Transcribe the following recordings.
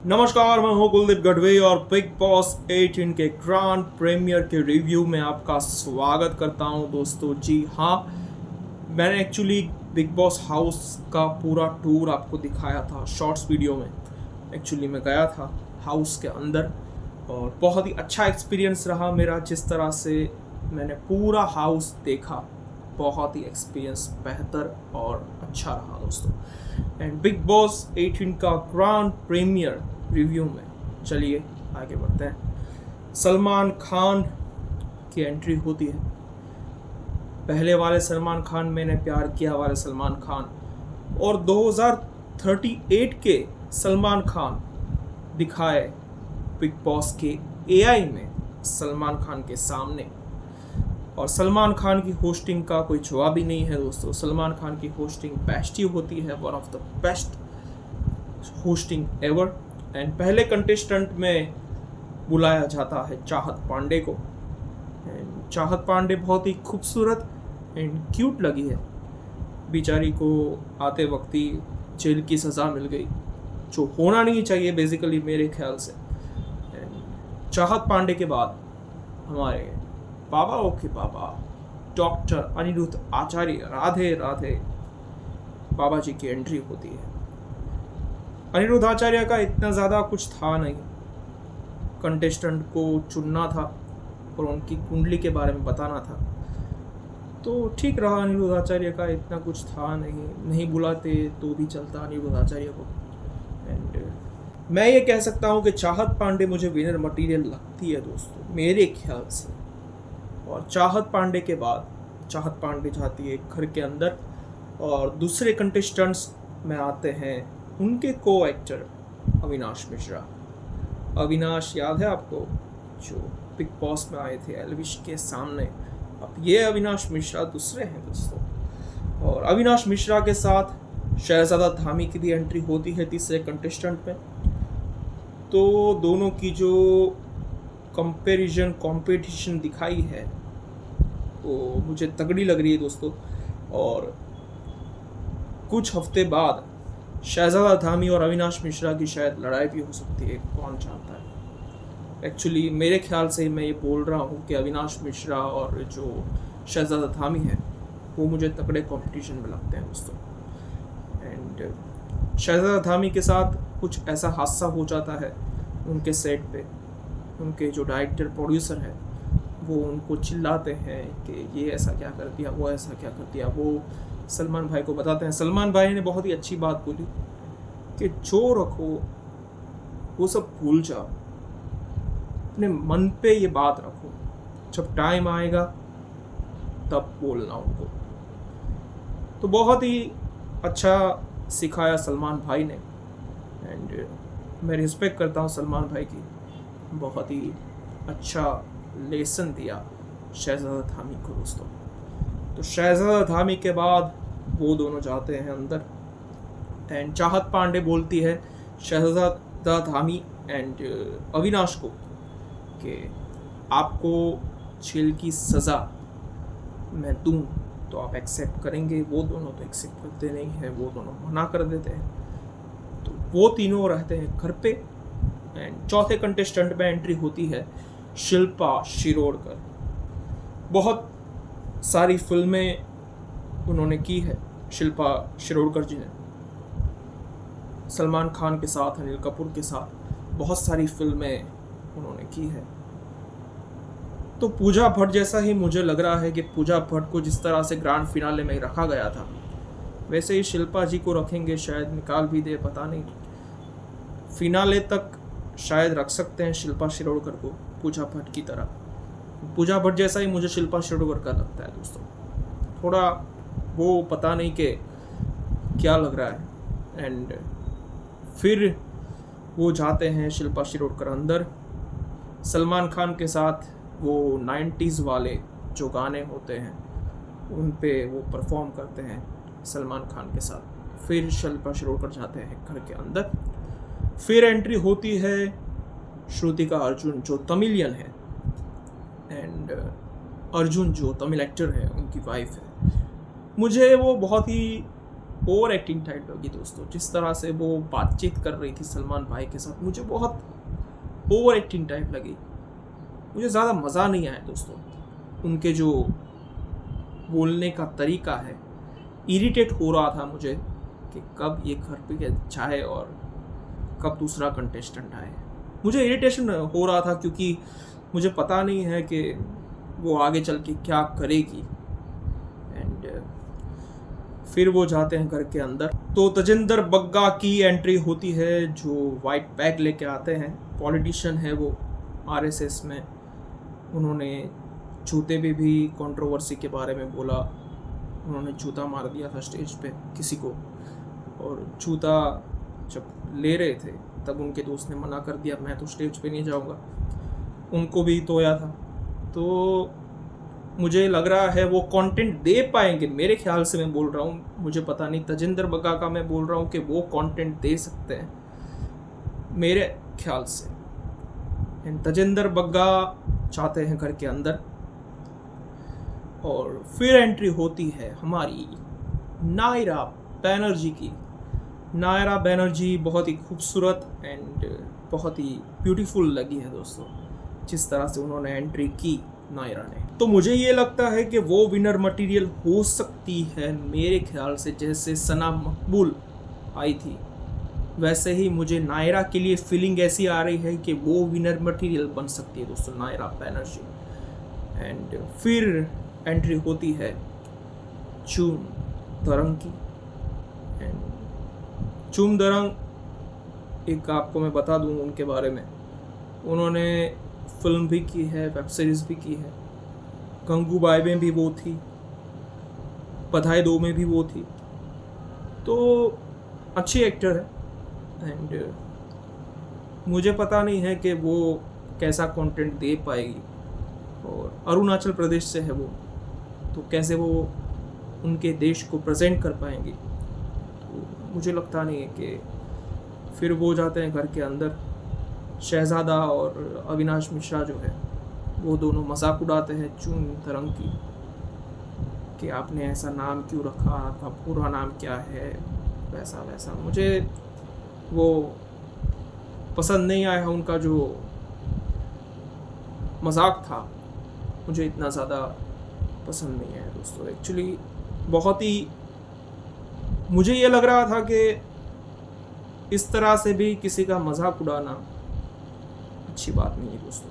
नमस्कार, मैं हूं कुलदीप गढ़वी और बिग बॉस 18 के ग्रांड प्रीमियर के रिव्यू में आपका स्वागत करता हूं दोस्तों। जी हाँ, मैंने एक्चुअली बिग बॉस हाउस का पूरा टूर आपको दिखाया था शॉर्ट्स वीडियो में। एक्चुअली मैं गया था हाउस के अंदर और बहुत ही अच्छा एक्सपीरियंस रहा मेरा। जिस तरह से मैंने पूरा हाउस देखा, बहुत ही एक्सपीरियंस बेहतर और अच्छा रहा दोस्तों। एंड बिग बॉस 18 का ग्रांड प्रीमियर रिव्यू में चलिए आगे बढ़ते हैं। सलमान खान की एंट्री होती है। पहले वाले सलमान खान, मैंने प्यार किया वाले सलमान खान, और 2038 के सलमान खान दिखाए बिग बॉस के एआई में सलमान खान के सामने। और सलमान खान की होस्टिंग का कोई जवाब ही नहीं है दोस्तों। सलमान खान की होस्टिंग बेस्ट ही होती है, one of the best hosting ever. And पहले कंटेस्टेंट में बुलाया जाता है चाहत पांडे को। एंड चाहत पांडे बहुत ही खूबसूरत एंड क्यूट लगी है। बेचारी को आते वक्त ही जेल की सज़ा मिल गई, जो होना नहीं चाहिए बेसिकली मेरे ख्याल से। एंड चाहत पांडे के बाद हमारे बाबाओं के बाबा डॉक्टर अनिरुद्ध आचार्य, राधे राधे बाबा जी की एंट्री होती है। अनिरुद्ध आचार्य का इतना ज़्यादा कुछ था नहीं, कंटेस्टेंट को चुनना था और उनकी कुंडली के बारे में बताना था, तो ठीक रहा। अनिरुद्ध आचार्य का इतना कुछ था नहीं बुलाते तो भी चलता अनिरुद्ध आचार्य को। एंड मैं ये कह सकता हूँ कि चाहत पांडे मुझे विनर मटेरियल लगती है दोस्तों, मेरे ख्याल से। और चाहत पांडे के बाद चाहत पांडे जाती है घर के अंदर और दूसरे कंटेस्टेंट्स में आते हैं उनके को एक्टर अविनाश मिश्रा। अविनाश याद है आपको, जो बिग बॉस में आए थे एल्विश के सामने। अब ये अविनाश मिश्रा दूसरे हैं दोस्तों। और अविनाश मिश्रा के साथ शहजादा धामी की भी एंट्री होती है तीसरे कंटेस्टेंट में। तो दोनों की जो कंपटीशन दिखाई है वो मुझे तगड़ी लग रही है दोस्तों। और कुछ हफ्ते बाद शहजादा धामी और अविनाश मिश्रा की शायद लड़ाई भी हो सकती है, कौन जानता है। एक्चुअली मेरे ख्याल से मैं ये बोल रहा हूँ कि अविनाश मिश्रा और जो शहजादा धामी है वो मुझे तगड़े कंपटीशन में लगते हैं दोस्तों। एंड शहजादा धामी के साथ कुछ ऐसा हादसा हो जाता है उनके सेट पे। उनके जो डायरेक्टर प्रोड्यूसर है वो उनको चिल्लाते हैं कि ये ऐसा क्या कर दिया, वो ऐसा क्या कर दिया। वो सलमान भाई को बताते हैं। सलमान भाई ने बहुत ही अच्छी बात बोली कि जो रखो वो सब भूल जाओ, अपने मन पे ये बात रखो, जब टाइम आएगा तब बोलना उनको। तो बहुत ही अच्छा सिखाया सलमान भाई ने। एंड मैं रिस्पेक्ट करता हूँ सलमान भाई की, बहुत ही अच्छा लेसन दिया शहजादा धामी को दोस्तों। तो शहजादा धामी के बाद वो दोनों जाते हैं अंदर। एंड चाहत पांडे बोलती है शहजादा धामी एंड अविनाश को कि आपको जेल की सज़ा मैं दूं तो आप एक्सेप्ट करेंगे। वो दोनों तो एक्सेप्ट करते नहीं हैं, वो दोनों मना कर देते हैं। तो वो तीनों रहते हैं घर पे। एंड चौथे कंटेस्टेंट में एंट्री होती है शिल्पा शिरोडकर। बहुत सारी फिल्में उन्होंने की है शिल्पा शिरोडकर जी ने, सलमान खान के साथ, अनिल कपूर के साथ बहुत सारी फिल्में उन्होंने की है। तो पूजा भट्ट जैसा ही मुझे लग रहा है कि पूजा भट्ट को जिस तरह से ग्रैंड फिनाले में रखा गया था वैसे ही शिल्पा जी को रखेंगे, शायद निकाल भी दे, पता नहीं। फिनाले तक शायद रख सकते हैं शिल्पा शिरोडकर को पूजा भट्ट की तरह। पूजा भट्ट जैसा ही मुझे शिल्पा शिरोडकर का लगता है दोस्तों। थोड़ा वो पता नहीं कि क्या लग रहा है। एंड फिर वो जाते हैं शिल्पा शिरोडकर अंदर सलमान खान के साथ। वो 90s वाले जो गाने होते हैं उन पे वो परफॉर्म करते हैं सलमान खान के साथ। फिर शिल्पा शिरोडकर जाते हैं घर के अंदर। फिर एंट्री होती है श्रुतिका अर्जुन जो तमिलियन है, एंड अर्जुन जो तमिल एक्टर है उनकी वाइफ है। मुझे वो बहुत ही ओवर एक्टिंग टाइप लगी दोस्तों। जिस तरह से वो बातचीत कर रही थी सलमान भाई के साथ, मुझे बहुत ओवर एक्टिंग टाइप लगी। मुझे ज़्यादा मज़ा नहीं आया दोस्तों। उनके जो बोलने का तरीका है, इरिटेट हो रहा था मुझे कि कब ये घर पे जाए और कब दूसरा कंटेस्टेंट आए। मुझे इरिटेशन हो रहा था क्योंकि मुझे पता नहीं है कि वो आगे चल के क्या करेगी। एंड फिर वो जाते हैं घर के अंदर, तो तजिंदर बग्गा की एंट्री होती है, जो वाइट बैग लेके आते हैं। पॉलिटिशियन है वो, आरएसएस में। उन्होंने जूते पे भी कंट्रोवर्सी के बारे में बोला। उन्होंने जूता मार दिया था स्टेज पे किसी को, और जूता जब ले रहे थे तब उनके दोस्त ने मना कर दिया, मैं तो स्टेज पे नहीं जाऊंगा। उनको भी तोया था। तो मुझे लग रहा है वो कंटेंट दे पाएंगे, मेरे ख्याल से मैं बोल रहा हूँ, मुझे पता नहीं। तजिंदर बग्गा का मैं बोल रहा हूँ कि वो कंटेंट दे सकते हैं मेरे ख्याल से। तजिंदर बग्गा चाहते हैं घर के अंदर, और फिर एंट्री होती है हमारी नायरा बैनर्जी की। नायरा बैनर्जी बहुत ही खूबसूरत एंड बहुत ही ब्यूटीफुल लगी है दोस्तों, जिस तरह से उन्होंने एंट्री की नायरा ने। तो मुझे ये लगता है कि वो विनर मटेरियल हो सकती है मेरे ख्याल से। जैसे सना मकबूल आई थी, वैसे ही मुझे नायरा के लिए फीलिंग ऐसी आ रही है कि वो विनर मटेरियल बन सकती है दोस्तों, नायरा बैनर्जी। एंड फिर एंट्री होती है चूम दरंग की। एंड चूम दरंग, एक आपको मैं बता दूं उनके बारे में, उन्होंने फिल्म भी की है, वेब सीरीज़ भी की है। गंगूबाई में भी वो थी, बधाई दो में भी वो थी। तो अच्छी एक्टर है। एंड मुझे पता नहीं है कि वो कैसा कंटेंट दे पाएगी, और अरुणाचल प्रदेश से है वो, तो कैसे वो उनके देश को प्रेजेंट कर पाएंगी। तो मुझे लगता नहीं है कि फिर वो जाते हैं घर के अंदर। शहजादा और अविनाश मिश्रा जो है, वो दोनों मजाक उड़ाते हैं चूम दरंग की कि आपने ऐसा नाम क्यों रखा, आपका पूरा नाम क्या है, वैसा वैसा। मुझे वो पसंद नहीं आया, उनका जो मजाक था मुझे इतना ज़्यादा पसंद नहीं आया दोस्तों। एक्चुअली बहुत ही मुझे ये लग रहा था कि इस तरह से भी किसी का मजाक उड़ाना अच्छी बात नहीं है दोस्तों।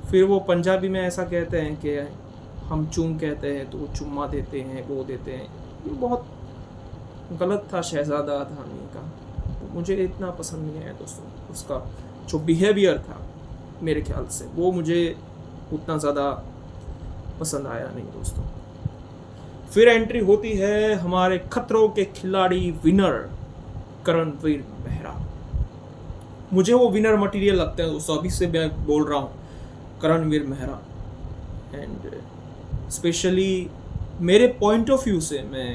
फिर वो पंजाबी में ऐसा कहते हैं कि हम चूम कहते हैं तो वो चुम्मा देते हैं, वो देते हैं। ये बहुत गलत था शहजादा अधानी का, तो मुझे इतना पसंद नहीं आया दोस्तों। उसका जो बिहेवियर था मेरे ख्याल से वो मुझे उतना ज़्यादा पसंद आया नहीं दोस्तों। फिर एंट्री होती है हमारे खतरों के खिलाड़ी विनर करणवीर मेहरा। मुझे वो विनर मटेरियल लगते हैं दोस्तों, अभी से मैं बोल रहा हूँ करणवीर मेहरा। एंड स्पेशली मेरे पॉइंट ऑफ व्यू से मैं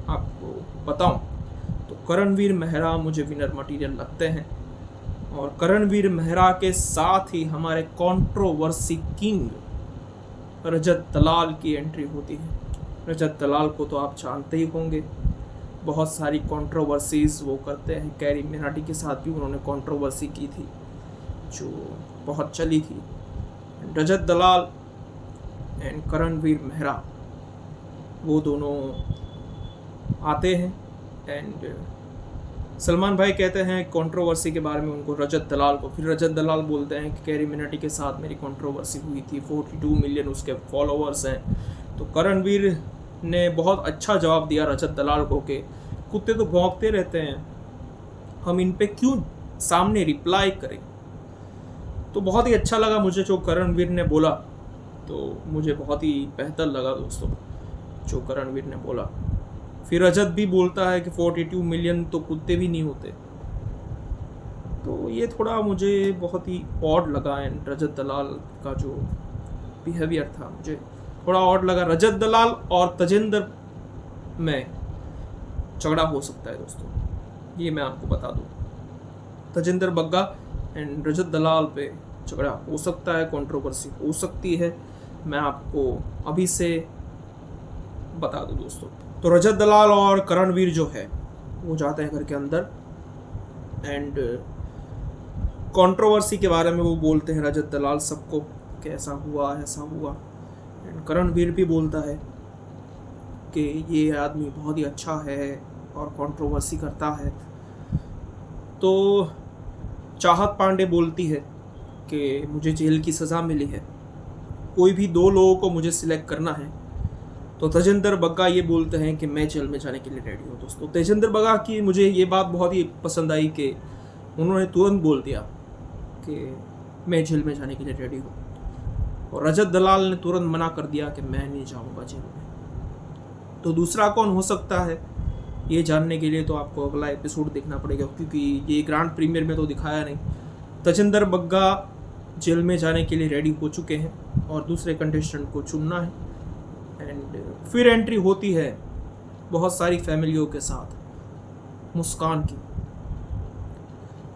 आपको बताऊं तो करणवीर मेहरा मुझे विनर मटेरियल लगते हैं। और करणवीर मेहरा के साथ ही हमारे कंट्रोवर्सी किंग रजत दलाल की एंट्री होती है। रजत दलाल को तो आप जानते ही होंगे, बहुत सारी कंट्रोवर्सीज वो करते हैं। कैरी मिनाटी के साथ भी उन्होंने कंट्रोवर्सी की थी जो बहुत चली थी। रजत दलाल एंड करणवीर मेहरा वो दोनों आते हैं। एंड सलमान भाई कहते हैं कंट्रोवर्सी के बारे में उनको रजत दलाल को। फिर रजत दलाल बोलते हैं कि कैरी मिनाटी के साथ मेरी कंट्रोवर्सी हुई थी, 42 मिलियन उसके फॉलोअर्स हैं। तो करणवीर ने बहुत अच्छा जवाब दिया रजत दलाल को कि कुत्ते तो भौंकते रहते हैं, हम इन पे क्यों सामने रिप्लाई करें। तो बहुत ही अच्छा लगा मुझे जो करणवीर ने बोला, तो मुझे बहुत ही बेहतर लगा दोस्तों जो करणवीर ने बोला। फिर रजत भी बोलता है कि 42 मिलियन तो कुत्ते भी नहीं होते। तो ये थोड़ा मुझे बहुत ही ऑड लगा। एंड रजत दलाल का जो बिहेवियर था मुझे थोड़ा ऑड लगा। रजत दलाल और तजिंदर में झगड़ा हो सकता है दोस्तों, ये मैं आपको बता दूं। तजिंदर बग्गा एंड रजत दलाल पे झगड़ा हो सकता है, कंट्रोवर्सी हो सकती है, मैं आपको अभी से बता दूं दोस्तों। तो रजत दलाल और करणवीर जो है वो जाते हैं घर के अंदर एंड कंट्रोवर्सी के बारे में वो बोलते हैं रजत दलाल सबको कि ऐसा हुआ ऐसा हुआ। एंड करणवीर भी बोलता है कि ये आदमी बहुत ही अच्छा है और कंट्रोवर्सी करता है। तो चाहत पांडे बोलती है कि मुझे जेल की सज़ा मिली है, कोई भी 2 लोगों को मुझे सिलेक्ट करना है। तो तेजेंद्र बग्गा ये बोलते हैं कि मैं जेल में जाने के लिए रेडी हूँ। दोस्तों तेजेंद्र बग्गा की मुझे ये बात बहुत ही पसंद आई कि उन्होंने तुरंत बोल दिया कि मैं जेल में जाने के लिए रेडी हूँ, और रजत दलाल ने तुरंत मना कर दिया कि मैं नहीं जाऊँगा जेल में। तो दूसरा कौन हो सकता है ये जानने के लिए तो आपको अगला एपिसोड देखना पड़ेगा, क्योंकि ये ग्रांड प्रीमियर में तो दिखाया नहीं। तेजेंद्र बग्गा जेल में जाने के लिए रेडी हो चुके हैं और दूसरे कंटेस्टेंट को चुनना है। एंड फिर एंट्री होती है बहुत सारी फैमिलियों के साथ, मुस्कान की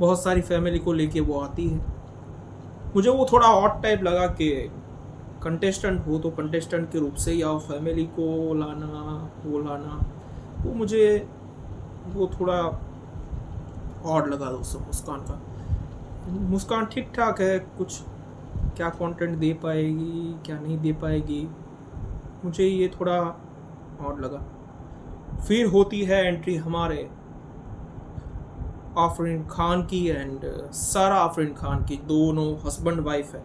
बहुत सारी फैमिली को लेके वो आती है। मुझे वो थोड़ा ऑड टाइप लगा कि कंटेस्टेंट हो तो कंटेस्टेंट के रूप से या फैमिली को लाना वो लाना, वो मुझे वो थोड़ा ऑड लगा दोस्तों। मुस्कान ठीक ठाक है, कुछ क्या कंटेंट दे पाएगी क्या नहीं दे पाएगी, मुझे ये थोड़ा ऑड लगा। फिर होती है एंट्री हमारे आफरीन खान की एंड सारा आफरीन खान की, दोनों हस्बैंड वाइफ है।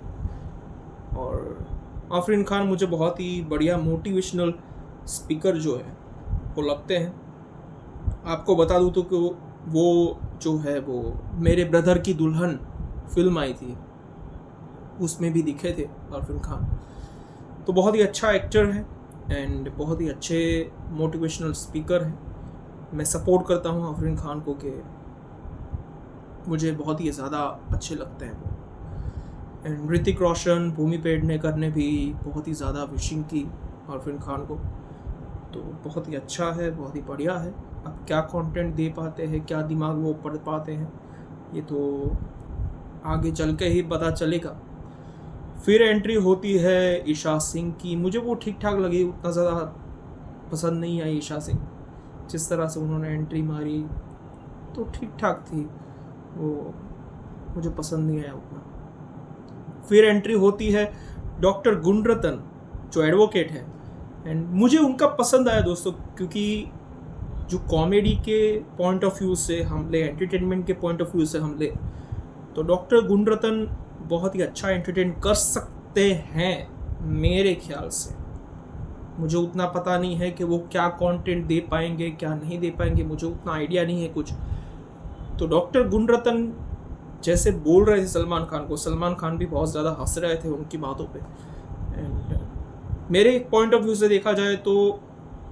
और आफरीन खान मुझे बहुत ही बढ़िया मोटिवेशनल स्पीकर जो है वो लगते हैं। आपको बता दूँ तो कि वो जो है वो मेरे ब्रदर की दुल्हन फिल्म आई थी उसमें भी दिखे थे आफरीन खान। तो बहुत ही अच्छा एक्टर है एंड बहुत ही अच्छे मोटिवेशनल स्पीकर है। मैं सपोर्ट करता हूँ आफरीन खान को कि मुझे बहुत ही ज़्यादा अच्छे लगते हैं वो। एंड ऋतिक रोशन भूमि पेडनेकर ने भी बहुत ही ज़्यादा विशिंग की आफरीन खान को, तो बहुत ही अच्छा है, बहुत ही बढ़िया है। अब क्या कंटेंट दे पाते हैं, क्या दिमाग वो पढ़ पाते हैं, ये तो आगे चल के ही पता चलेगा। फिर एंट्री होती है ईशा सिंह की। मुझे वो ठीक ठाक लगी, उतना ज़्यादा पसंद नहीं आई ईशा सिंह। जिस तरह से उन्होंने एंट्री मारी तो ठीक ठाक थी, वो मुझे पसंद नहीं आया उतना। फिर एंट्री होती है डॉक्टर गुणरत्न जो एडवोकेट है एंड मुझे उनका पसंद आया दोस्तों, क्योंकि जो कॉमेडी के पॉइंट ऑफ व्यू से हम ले, एंटरटेनमेंट के पॉइंट ऑफ व्यू से हम ले, तो डॉक्टर गुणरत्न बहुत ही अच्छा एंटरटेन कर सकते हैं मेरे ख्याल से। मुझे उतना पता नहीं है कि वो क्या कंटेंट दे पाएंगे क्या नहीं दे पाएंगे, मुझे उतना आइडिया नहीं है कुछ। तो डॉक्टर गुणरत्न जैसे बोल रहे थे सलमान खान को, सलमान खान भी बहुत ज़्यादा हंस रहे थे उनकी बातों पे। एंड मेरे पॉइंट ऑफ व्यू से देखा जाए तो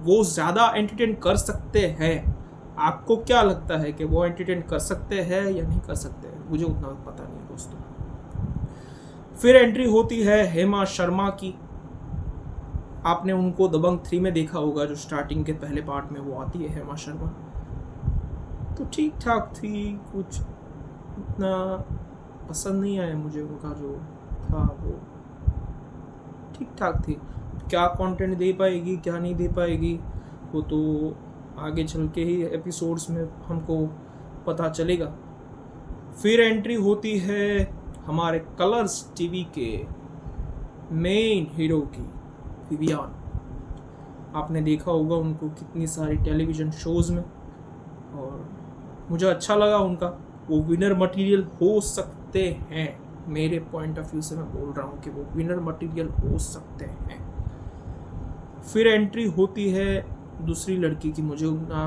वो ज़्यादा एंटरटेन कर सकते हैं। आपको क्या लगता है कि वो एंटरटेन कर सकते हैं या नहीं कर सकते हैं? मुझे उतना पता नहीं दोस्तों। फिर एंट्री होती है हेमा शर्मा की। आपने उनको दबंग 3 में देखा होगा, जो स्टार्टिंग के पहले पार्ट में वो आती है हेमा शर्मा। तो ठीक ठाक थी, कुछ उतना पसंद नहीं आया मुझे उनका जो था, वो ठीक ठाक थी। क्या कंटेंट दे पाएगी क्या नहीं दे पाएगी वो तो आगे चल के ही एपिसोड्स में हमको पता चलेगा। फिर एंट्री होती है हमारे कलर्स टीवी के मेन हीरो की, विवियान। आपने देखा होगा उनको कितनी सारी टेलीविज़न शोज़ में, और मुझे अच्छा लगा उनका। वो विनर मटेरियल हो सकते हैं, मेरे पॉइंट ऑफ व्यू से मैं बोल रहा हूँ कि वो विनर मटेरियल हो सकते हैं। फिर एंट्री होती है दूसरी लड़की की, मुझे उनका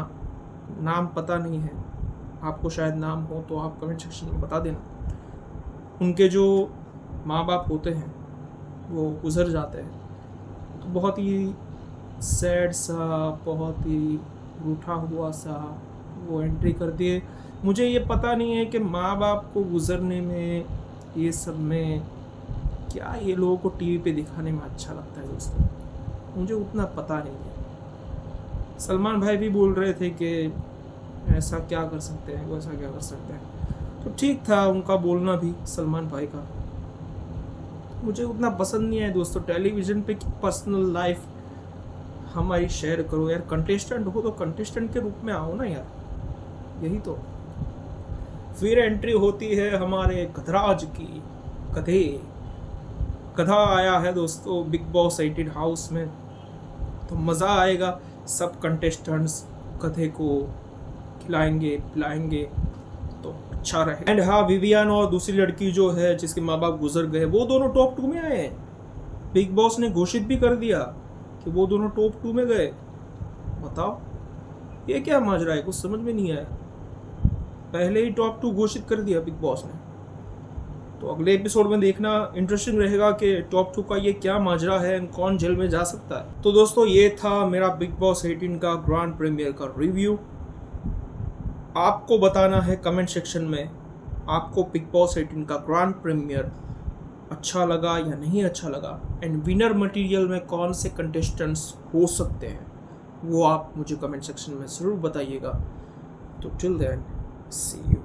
नाम पता नहीं है, आपको शायद नाम हो तो आप कमेंट सेक्शन में बता देना। उनके जो माँ बाप होते हैं वो गुजर जाते हैं, तो बहुत ही सैड सा, बहुत ही रूठा हुआ सा वो एंट्री कर दिए। मुझे ये पता नहीं है कि माँ बाप को गुजरने में, ये सब में क्या ये लोगों को टीवी पे दिखाने में अच्छा लगता है दोस्तों, मुझे उतना पता नहीं है। सलमान भाई भी बोल रहे थे कि ऐसा क्या कर सकते हैं, वैसा क्या कर सकते हैं, तो ठीक था उनका बोलना भी, सलमान भाई का। मुझे उतना पसंद नहीं है दोस्तों टेलीविज़न पे पर्सनल लाइफ हमारी शेयर करो यार। कंटेस्टेंट हो तो कंटेस्टेंट के रूप में आओ ना यार, यही तो। फिर एंट्री होती है हमारे गधराज की। गधा आया है दोस्तों बिग बॉस 18 हाउस में, तो मज़ा आएगा। सब कंटेस्टेंट्स गधे को खिलाएंगे पिलाएंगे तो अच्छा रहे। एंड हाँ, विवियन और दूसरी लड़की जो है जिसके माँ बाप गुजर गए, वो दोनों टॉप 2 में आए हैं। बिग बॉस ने घोषित भी कर दिया कि वो दोनों टॉप 2 में गए। बताओ ये क्या माजरा है, कुछ समझ में नहीं आया। पहले ही टॉप 2 घोषित कर दिया बिग बॉस ने। तो अगले एपिसोड में देखना इंटरेस्टिंग रहेगा कि टॉप 2 का ये क्या माजरा है, कौन जेल में जा सकता है। तो दोस्तों ये था मेरा बिग बॉस 18 का ग्रैंड प्रीमियर का रिव्यू। आपको बताना है कमेंट सेक्शन में आपको बिग बॉस 18 का ग्रैंड प्रीमियर अच्छा लगा या नहीं अच्छा लगा, एंड विनर मटेरियल में कौन से कंटेस्टेंट्स हो सकते हैं वो आप मुझे कमेंट सेक्शन में ज़रूर बताइएगा। तो टिल देन सी यू।